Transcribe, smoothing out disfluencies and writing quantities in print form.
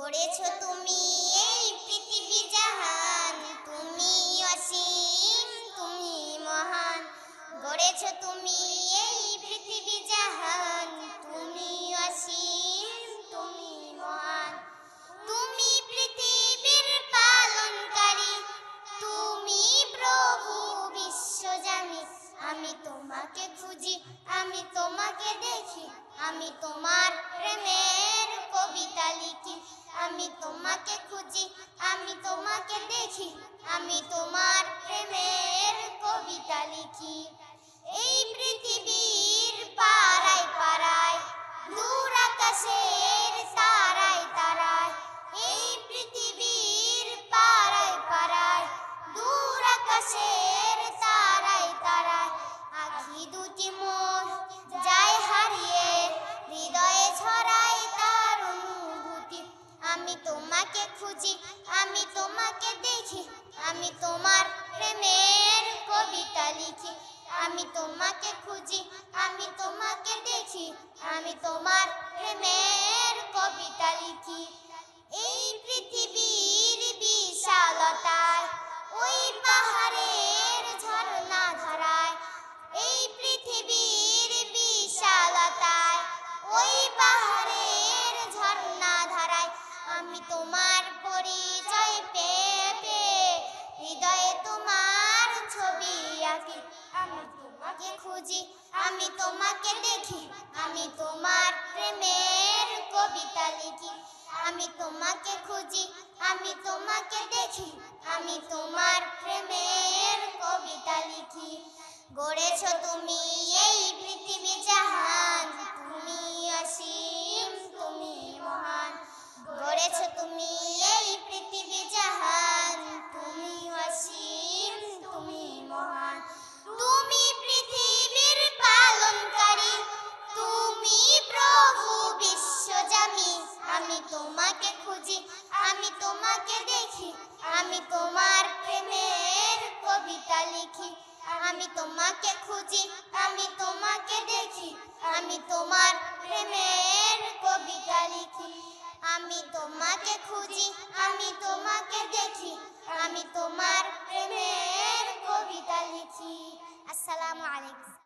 গড়েছো তুমি এই পৃথিবী জাহান, তুমি অসীম, তুমি মহান। গড়েছো তুমি এই পৃথিবী জাহান, তুমি অসীম, তুমি মহান। তুমি পৃথিবীর পালনকারী, তুমি প্রভু বিশ্বজানি। আমি তোমাকে খুঁজি, আমি তোমাকে দেখি, আমি তোমার প্রেমের কবিতা লিখি। আমি তোমাকে খুঁজি, আমি তোমাকে দেখি, আমি তোমার প্রেমের কবিতা লিখি। এই পৃথিবীর পাড়ায় পাড়ায়, দূর আকাশের তারায় তারায়। এই পৃথিবীর পাড়ায় পাড়ায়, দূর আকাশের তারায় তারায়। আখি দুটি মোর যায় হারিয়ে, হৃদয়ে ছড়ায় তার অনুভূতি। আমি তোমাকে খুঁজি, আমি তোমাকে দেখি, আমি তোমার প্রেমের কবিতা লিখি। আমি তোমাকে খুঁজি, আমি তোমাকে দেখি, আমি তোমার প্রেমের কবিতা লিখি। এই পৃথিবীর বিশালতায়, ওই পাহাড়ের ঝর্ণা ধারায়। এই পৃথিবীর বিশালতায়, ওই পাহাড়ের ঝর্ণা ধারায়। আমি তোমার পরিচয় পেয়ে পেয়ে, হৃদয়ে তোমার ছবি আঁকি। আমি তোমাকে খুঁজি, আমি তোমাকে দেখি, আমি তোমার প্রেমের কবিতা লিখি। আমি তোমাকে খুঁজি, আমি তোমাকে দেখি, আমি তোমার প্রেমের কবিতা লিখি। গড়েছো তুমি এই পৃথিবী জাহান, তুমি অসীম, তুমি মহান। গড়েছো তুমি এই পৃথিবী জাহান, তুমি অসীম, তুমি মহান। তুমি পৃথিবীর পালনকারী, তুমি প্রভু বিশ্বজামি। আমি তোমাকে খুঁজি, আমি তোমাকে দেখি, আমি তোমার প্রেমের কবিতা লিখি। আমি তোমাকে খুঁজি, আমি তোমাকে দেখি, আমি তোমার প্রেমের কবিতা লিখি। আমি তোমাকে খুঁজি, আমি তোমাকে দেখি, আমি তোমার প্রেমের কবিতা লিখি। আসসালামু আলাইকুম।